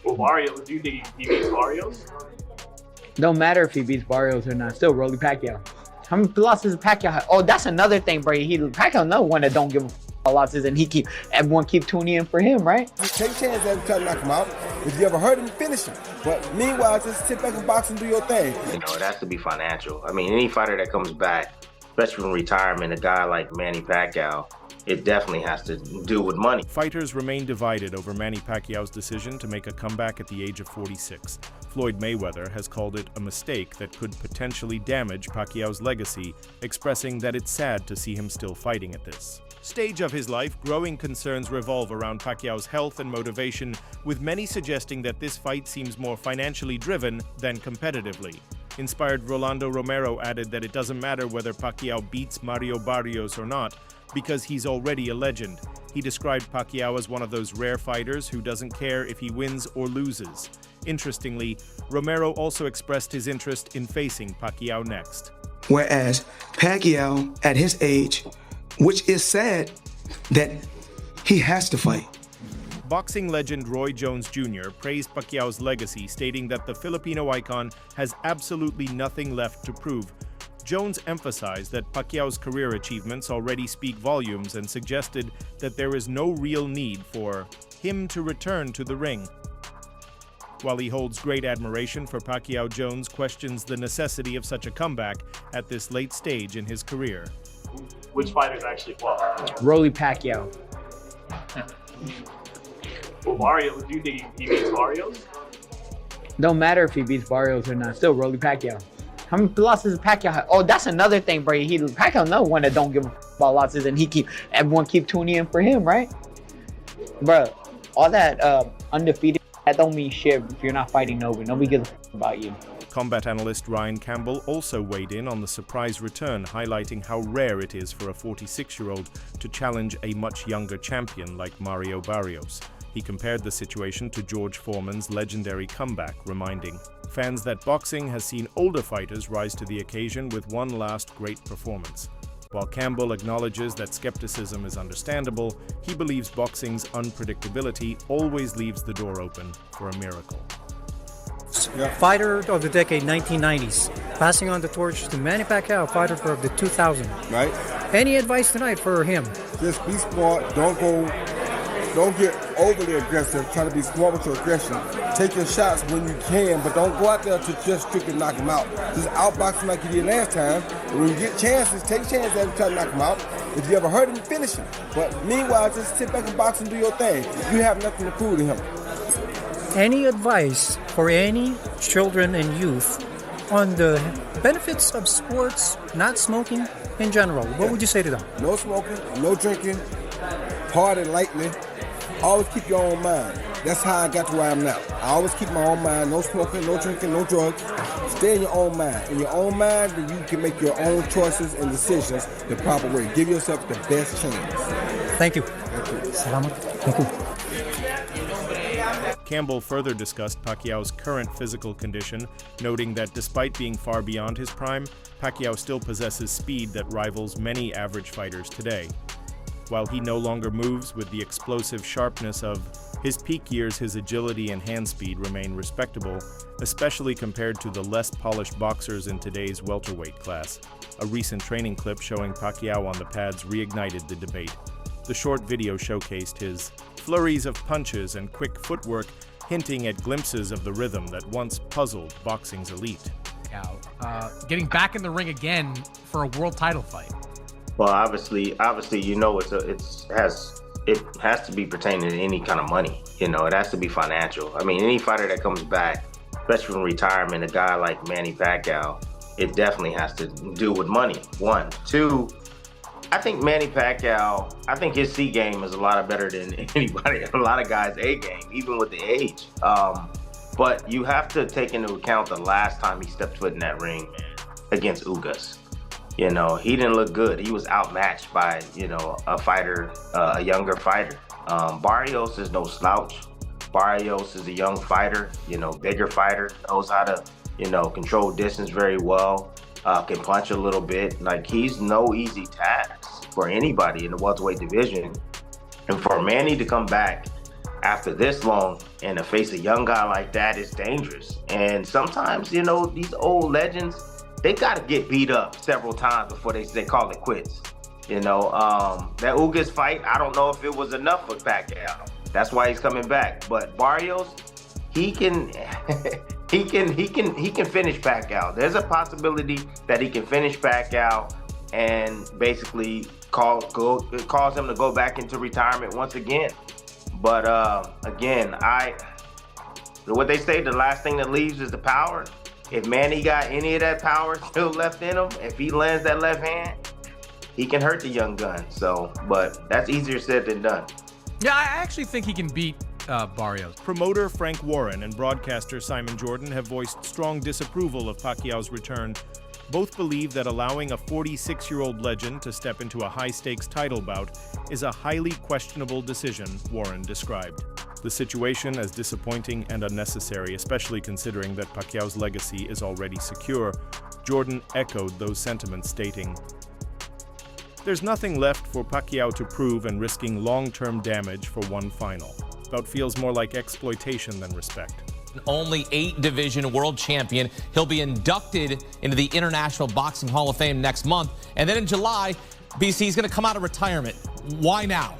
Well, Barrios, do you think he beats Barrios? Don't matter if he beats Barrios or not. Still Rolly Pacquiao. How many losses Pacquiao had? Oh, that's another thing, Brady. Pacquiao another one that don't give a losses, and everyone keep tuning in for him, right? Take a chance every time to knock him out. If you ever hurt him, finish him. But meanwhile, just sit back and box and do your thing. You know, it has to be financial. I mean, any fighter that comes back, especially from retirement, a guy like Manny Pacquiao, it definitely has to do with money. Fighters remain divided over Manny Pacquiao's decision to make a comeback at the age of 46. Floyd Mayweather has called it a mistake that could potentially damage Pacquiao's legacy, expressing that it's sad to see him still fighting at this stage of his life. Growing concerns revolve around Pacquiao's health and motivation, with many suggesting that this fight seems more financially driven than competitively. Inspired Rolando Romero added that it doesn't matter whether Pacquiao beats Mario Barrios or not, because he's already a legend. He described Pacquiao as one of those rare fighters who doesn't care if he wins or loses. Interestingly, Romero also expressed his interest in facing Pacquiao next. Whereas Pacquiao, at his age, which is sad that he has to fight. Boxing legend Roy Jones Jr. praised Pacquiao's legacy, stating that the Filipino icon has absolutely nothing left to prove. Jones emphasized that Pacquiao's career achievements already speak volumes and suggested that there is no real need for him to return to the ring. While he holds great admiration for Pacquiao, Jones questions the necessity of such a comeback at this late stage in his career. Which fighters actually won? Rolly Pacquiao. Well, Barrios, do you think he beats Barrios? Don't matter if he beats Barrios or not. Still Rolly Pacquiao. How many losses Pacquiao had? Oh, that's another thing, Brady. Pacquiao another one that don't give about losses, and everyone keep tuning in for him, right? Bro, all that undefeated, that don't mean shit if you're not fighting nobody. Nobody gives a about you. Combat analyst Ryan Campbell also weighed in on the surprise return, highlighting how rare it is for a 46-year-old to challenge a much younger champion like Mario Barrios. He compared the situation to George Foreman's legendary comeback, reminding fans that boxing has seen older fighters rise to the occasion with one last great performance. While Campbell acknowledges that skepticism is understandable, he believes boxing's unpredictability always leaves the door open for a miracle. Fighter of the decade, 1990s. Passing on the torch to Manny Pacquiao, fighter of the 2000s. Right? Any advice tonight for him? Just be smart. Don't get overly aggressive. Try to be smart with your aggression. Take your shots when you can, but don't go out there to just strictly knock him out. Just outbox him like you did last time. And when you get chances, take chances every time to knock him out. If you ever hurt him, finish him. But meanwhile, just sit back and box and do your thing. You have nothing to prove to him. Any advice for any children and youth on the benefits of sports, not smoking in general? What would you say to them? No smoking, no drinking, party lightly. Always keep your own mind. That's how I got to where I am now. I always keep my own mind. No smoking, no drinking, no drugs. Stay in your own mind. In your own mind, then you can make your own choices and decisions the proper way. Give yourself the best chance. Thank you. Thank you. Salamat. Thank you. Campbell further discussed Pacquiao's current physical condition, noting that despite being far beyond his prime, Pacquiao still possesses speed that rivals many average fighters today. While he no longer moves with the explosive sharpness of his peak years, his agility and hand speed remain respectable, especially compared to the less polished boxers in today's welterweight class. A recent training clip showing Pacquiao on the pads reignited the debate. The short video showcased his flurries of punches and quick footwork, hinting at glimpses of the rhythm that once puzzled boxing's elite. Getting back in the ring again for a world title fight. Well, obviously, you know, it has to be pertaining to any kind of money. You know, it has to be financial. I mean, any fighter that comes back, especially from retirement, a guy like Manny Pacquiao, it definitely has to do with money. One, two. I think Manny Pacquiao, I think his C game is a lot better than anybody, a lot of guys' A game, even with the age. But you have to take into account the last time he stepped foot in that ring, man, against Ugas. You know, he didn't look good. He was outmatched by, you know, a younger fighter. Barrios is no slouch. Barrios is a young fighter, you know, bigger fighter, knows how to, you know, control distance very well. Can punch a little bit. Like, he's no easy task for anybody in the welterweight division. And for Manny to come back after this long and to face a young guy like that is dangerous. And sometimes, you know, these old legends, they got to get beat up several times before they call it quits. You know, that Ugas fight, I don't know if it was enough for Pacquiao. That's why he's coming back. But Barrios, he can he can finish Pacquiao. There's a possibility that he can finish Pacquiao and basically cause him to go back into retirement once again. But again, what they say, the last thing that leaves is the power. If Manny got any of that power still left in him, if he lands that left hand, he can hurt the young gun. So, but that's easier said than done. Yeah, I actually think he can beat Barrios. Promoter Frank Warren and broadcaster Simon Jordan have voiced strong disapproval of Pacquiao's return. Both believe that allowing a 46-year-old legend to step into a high-stakes title bout is a highly questionable decision, Warren described the situation as disappointing and unnecessary, especially considering that Pacquiao's legacy is already secure. Jordan echoed those sentiments, stating, "There's nothing left for Pacquiao to prove, and risking long-term damage for one final. Bout feels more like exploitation than respect." Only 8-division world champion. He'll be inducted into the International Boxing Hall of Fame next month. And then in July, BC is going to come out of retirement. Why now?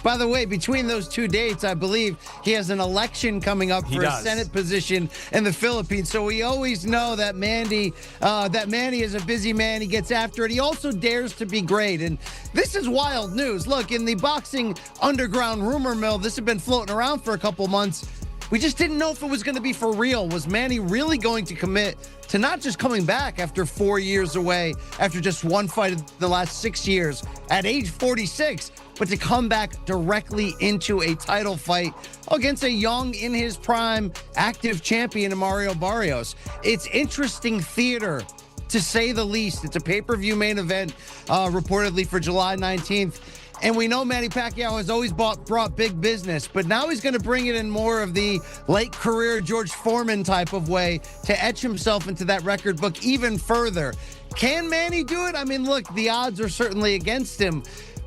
By the way, between those two dates, I believe he has an election coming up for a Senate position in the Philippines. So we always know that Manny is a busy man. He gets after it. He also dares to be great. And this is wild news. Look, in the boxing underground rumor mill, this had been floating around for a couple months. We just didn't know if it was going to be for real. Was Manny really going to commit to not just coming back after 4 years away, after just one fight in the last 6 years at age 46, but to come back directly into a title fight against a young, in his prime, active champion, Mario Barrios? It's interesting theater, to say the least. It's a pay-per-view main event, reportedly for July 19th. And we know Manny Pacquiao has always brought big business, but now he's going to bring it in more of the late career George Foreman type of way to etch himself into that record book even further. Can Manny do it? I mean, look, the odds are certainly against him,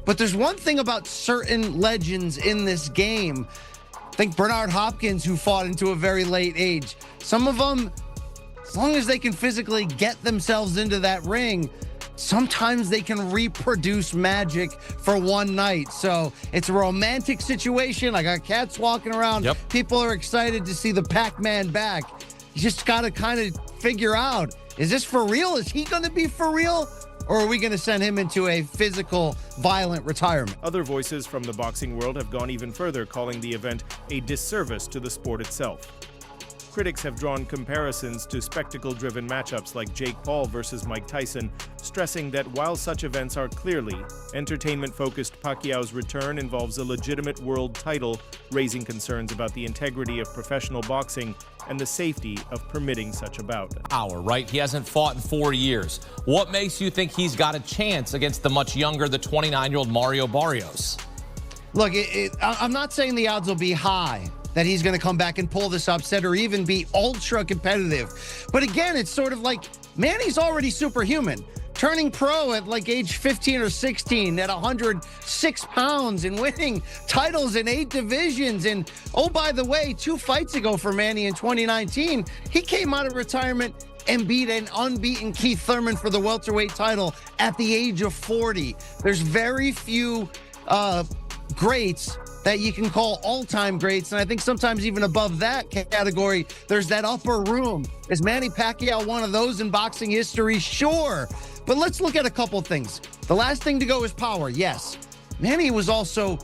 but there's one thing about certain legends in this game. Think Bernard Hopkins, who fought into a very late age. Some of them, as long as they can physically get themselves into that ring, sometimes they can reproduce magic for one night. So it's a romantic situation. I got cats walking around. Yep. People are excited to see the Pac-Man back. You just got to kind of figure out, is this for real? Is he going to be for real? Or are we going to send him into a physical, violent retirement? Other voices from the boxing world have gone even further, calling the event a disservice to the sport itself. Critics have drawn comparisons to spectacle-driven matchups like Jake Paul versus Mike Tyson, stressing that while such events are clearly entertainment-focused, Pacquiao's return involves a legitimate world title, raising concerns about the integrity of professional boxing and the safety of permitting such a bout. Right? He hasn't fought in 4 years. What makes you think he's got a chance against the much younger, the 29-year-old Mario Barrios? Look, I'm not saying the odds will be high that he's going to come back and pull this upset or even be ultra competitive. But again, it's sort of like Manny's already superhuman. Turning pro at like age 15 or 16 at 106 pounds and winning titles in 8 divisions. And oh, by the way, 2 fights ago for Manny in 2019, he came out of retirement and beat an unbeaten Keith Thurman for the welterweight title at the age of 40. There's very few greats that you can call all-time greats, and I think sometimes even above that category, there's that upper room. Is Manny Pacquiao one of those in boxing history? Sure. But let's look at a couple things. The last thing to go is power, yes. Manny was also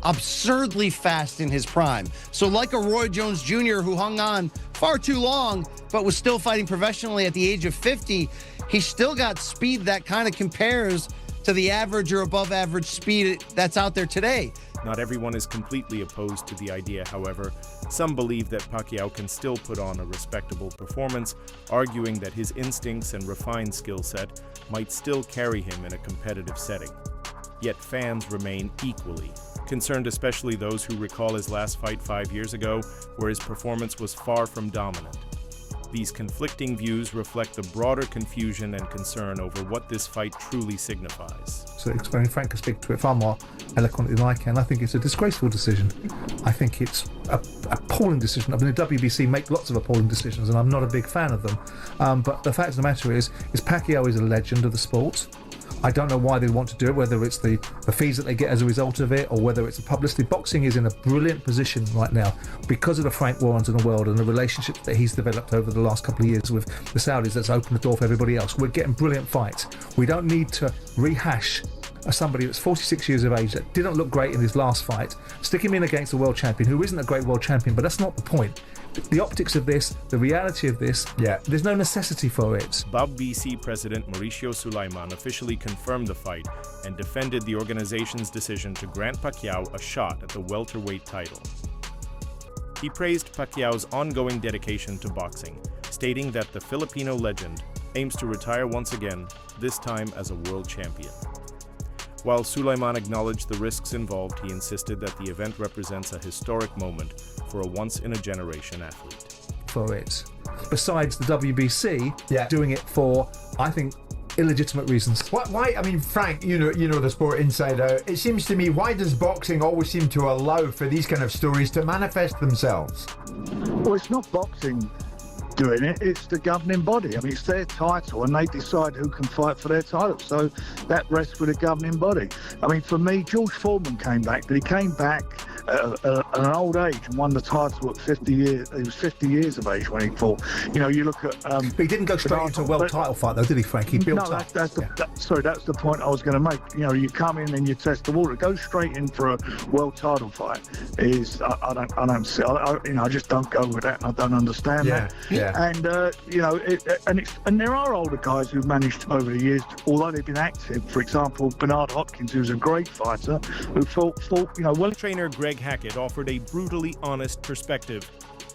absurdly fast in his prime. So like a Roy Jones Jr. who hung on far too long, but was still fighting professionally at the age of 50, he still got speed that kind of compares to the average or above average speed that's out there today. Not everyone is completely opposed to the idea, however. Some believe that Pacquiao can still put on a respectable performance, arguing that his instincts and refined skill set might still carry him in a competitive setting. Yet fans remain equally concerned, especially those who recall his last fight 5 years ago, where his performance was far from dominant. These conflicting views reflect the broader confusion and concern over what this fight truly signifies. So explaining Frank can speak to it far more eloquently than I can. I think it's a disgraceful decision. I think it's an appalling decision. I mean, the WBC make lots of appalling decisions, and I'm not a big fan of them. But the fact of the matter is Pacquiao is a legend of the sport. I don't know why they want to do it, whether it's the fees that they get as a result of it or whether it's the publicity. Boxing is in a brilliant position right now because of the Frank Warrens in the world and the relationship that he's developed over the last couple of years with the Saudis that's opened the door for everybody else. We're getting brilliant fights. We don't need to rehash somebody that's 46 years of age that didn't look great in his last fight, stick him in against a world champion who isn't a great world champion, but that's not the point. The optics of this, the reality of this, there's no necessity for it. BC President Mauricio Sulaiman officially confirmed the fight and defended the organization's decision to grant Pacquiao a shot at the welterweight title. He praised Pacquiao's ongoing dedication to boxing, stating that the Filipino legend aims to retire once again, this time as a world champion. While Sulaiman acknowledged the risks involved, he insisted that the event represents a historic moment for a once-in-a-generation athlete. For it. Besides the WBC doing it for, I think, illegitimate reasons. Why? I mean, Frank, you know the sport inside out. It seems to me, why does boxing always seem to allow for these kind of stories to manifest themselves? Well, it's not boxing doing it, it's the governing body. I mean, it's their title and they decide who can fight for their title, so that rests with the governing body. I mean, for me, George Foreman came back, but he came back at an old age and won the title at 50 years. He was 50 years of age when he fought. You know, you look at... but he didn't go straight into a world title fight, though, did he, Frank? He built up. That's the point I was going to make. You know, you come in and you test the water. Go straight in for a world title fight is... I just don't go with that. I don't understand that. Yeah. And and there are older guys who've managed over the years, although they've been active. For example, Bernard Hopkins, who's a great fighter, who fought well. Trainer Greg Hackett offered a brutally honest perspective.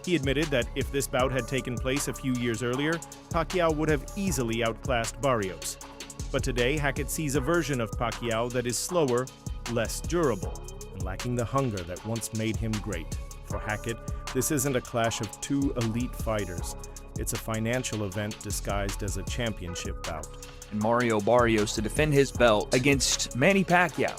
He admitted that if this bout had taken place a few years earlier, Pacquiao would have easily outclassed Barrios. But today, Hackett sees a version of Pacquiao that is slower, less durable, and lacking the hunger that once made him great. For Hackett, this isn't a clash of two elite fighters. It's a financial event disguised as a championship bout. And Mario Barrios to defend his belt against Manny Pacquiao.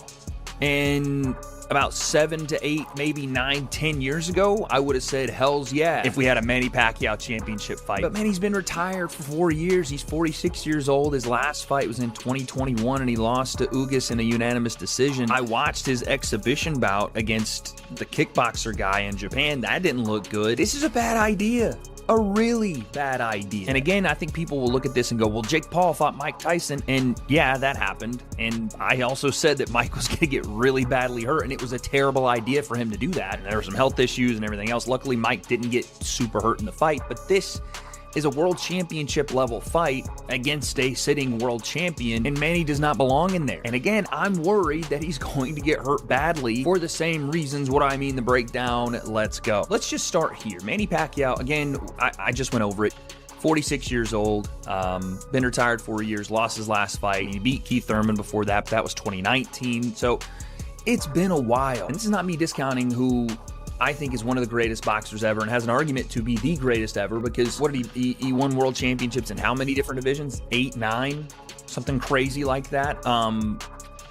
And about 7 to 8, maybe 9, 10 years ago, I would have said, hells yeah, if we had a Manny Pacquiao championship fight. But Manny's been retired for 4 years. He's 46 years old. His last fight was in 2021, and he lost to Ugas in a unanimous decision. I watched his exhibition bout against the kickboxer guy in Japan. That didn't look good. This is a bad idea. A really bad idea. And again, I think people will look at this and go, well, Jake Paul fought Mike Tyson, and yeah, that happened. And I also said that Mike was going to get really badly hurt, and it was a terrible idea for him to do that. And there were some health issues and everything else. Luckily, Mike didn't get super hurt in the fight, but this is a world championship level fight against a sitting world champion, and Manny does not belong in there. And again, I'm worried that he's going to get hurt badly for the same reasons. What do I mean? The breakdown. Let's go. Let's just start here. Manny Pacquiao, again, I just went over it. 46 years old, been retired 4 years, lost his last fight. He beat Keith Thurman before that, but that was 2019. So it's been a while. And this is not me discounting who I think is one of the greatest boxers ever and has an argument to be the greatest ever, because what did he won world championships in how many different divisions? 8, 9, something crazy like that.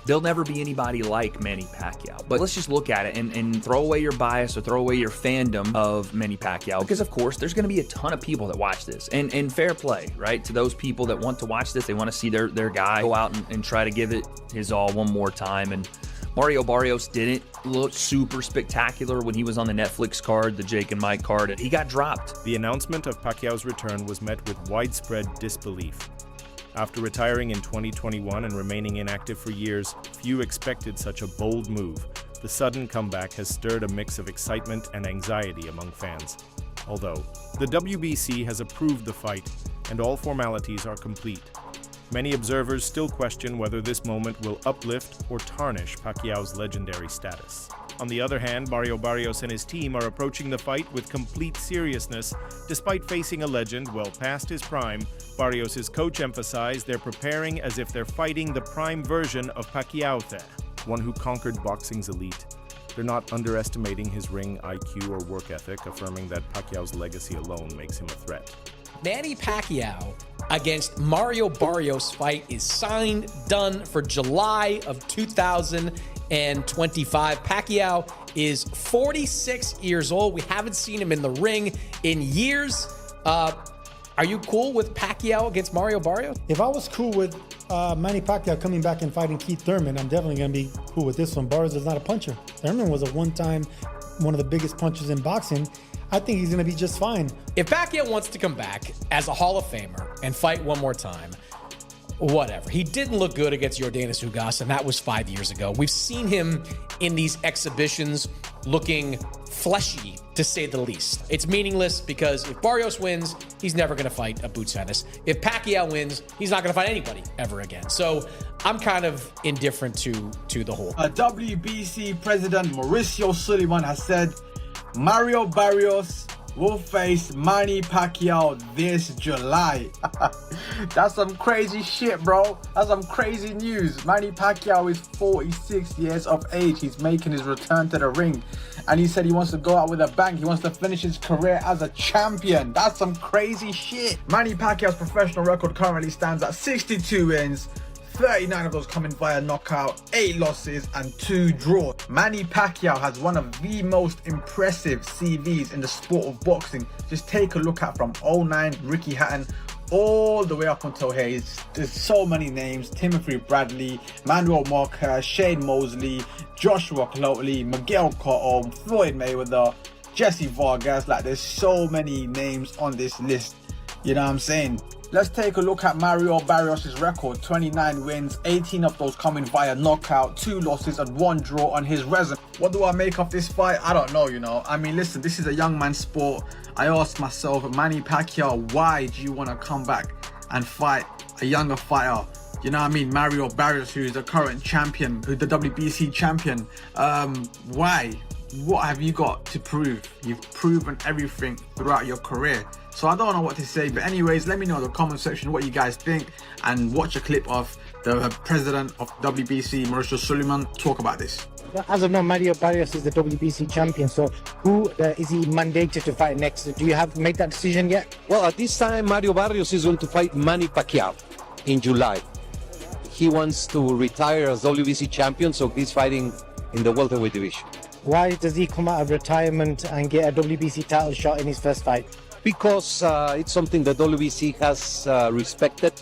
There'll never be anybody like Manny Pacquiao. But let's just look at it and throw away your bias or throw away your fandom of Manny Pacquiao, because of course there's going to be a ton of people that watch this, and fair play, right, to those people that want to watch this. They want to see their guy go out and try to give it his all one more time. And Mario Barrios didn't look super spectacular when he was on the Netflix card, the Jake and Mike card, and he got dropped. The announcement of Pacquiao's return was met with widespread disbelief. After retiring in 2021 and remaining inactive for years, few expected such a bold move. The sudden comeback has stirred a mix of excitement and anxiety among fans. Although, the WBC has approved the fight, and all formalities are complete. Many observers still question whether this moment will uplift or tarnish Pacquiao's legendary status. On the other hand, Mario Barrios and his team are approaching the fight with complete seriousness. Despite facing a legend well past his prime, Barrios' coach emphasized they're preparing as if they're fighting the prime version of Pacquiao, one who conquered boxing's elite. They're not underestimating his ring IQ or work ethic, affirming that Pacquiao's legacy alone makes him a threat. Manny Pacquiao against Mario Barrios fight is signed, done for July of 2025. Pacquiao is 46 years old. We haven't seen him in the ring in years. Are you cool with Pacquiao against Mario Barrios? If I was cool with Manny Pacquiao coming back and fighting Keith Thurman, I'm definitely going to be cool with this one. Barrios is not a puncher. Thurman was a one of the biggest punchers in boxing. I think he's going to be just fine. If Pacquiao wants to come back as a Hall of Famer and fight one more time, whatever. He didn't look good against Yordenis Ugas, and that was 5 years ago. We've seen him in these exhibitions looking fleshy, to say the least. It's meaningless because if Barrios wins, he's never going to fight a Boots Ennis. If Pacquiao wins, he's not going to fight anybody ever again. So I'm kind of indifferent to the whole. WBC President Mauricio Sullivan has said Mario Barrios will face Manny Pacquiao this July. That's some crazy shit, bro. That's some crazy news. Manny Pacquiao is 46 years of age. He's making his return to the ring. And he said he wants to go out with a bang. He wants to finish his career as a champion. That's some crazy shit. Manny Pacquiao's professional record currently stands at 62 wins. 39 of those coming via knockout, 8 losses and 2 draws. Manny Pacquiao has one of the most impressive CVs in the sport of boxing. Just take a look at from 09 Ricky Hatton all the way up until here. There's so many names: Timothy Bradley, Manuel Marquez, Shane Mosley, Joshua Clotley, Miguel Cotto, Floyd Mayweather, Jesse Vargas. Like, there's so many names on this list. You know what I'm saying? Let's take a look at Mario Barrios' record. 29 wins, 18 of those coming via knockout, 2 losses and 1 draw on his resume. What do I make of this fight? I don't know, you know. I mean, listen, this is a young man's sport. I asked myself, Manny Pacquiao, why do you want to come back and fight a younger fighter? You know what I mean? Mario Barrios, who is the current champion, who's the WBC champion. Why? What have you got to prove? You've proven everything throughout your career. So I don't know what to say, but anyways, let me know in the comment section what you guys think, and watch a clip of the president of WBC, Mauricio Sullivan, talk about this. As of now, Mario Barrios is the WBC champion, so who is he mandated to fight next? Do you have made that decision yet? Well, at this time, Mario Barrios is going to fight Manny Pacquiao in July. He wants to retire as WBC champion, so he's fighting in the welterweight division. Why does he come out of retirement and get a WBC title shot in his first fight? Because it's something that WBC has respected.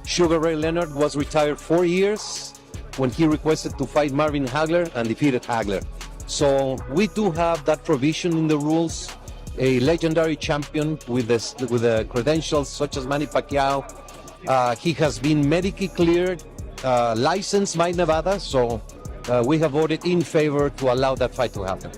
Sugar Ray Leonard was retired 4 years when he requested to fight Marvin Hagler and defeated Hagler. So we do have that provision in the rules. A legendary champion with the credentials such as Manny Pacquiao. He has been medically cleared, licensed by Nevada, so we have voted in favor to allow that fight to happen.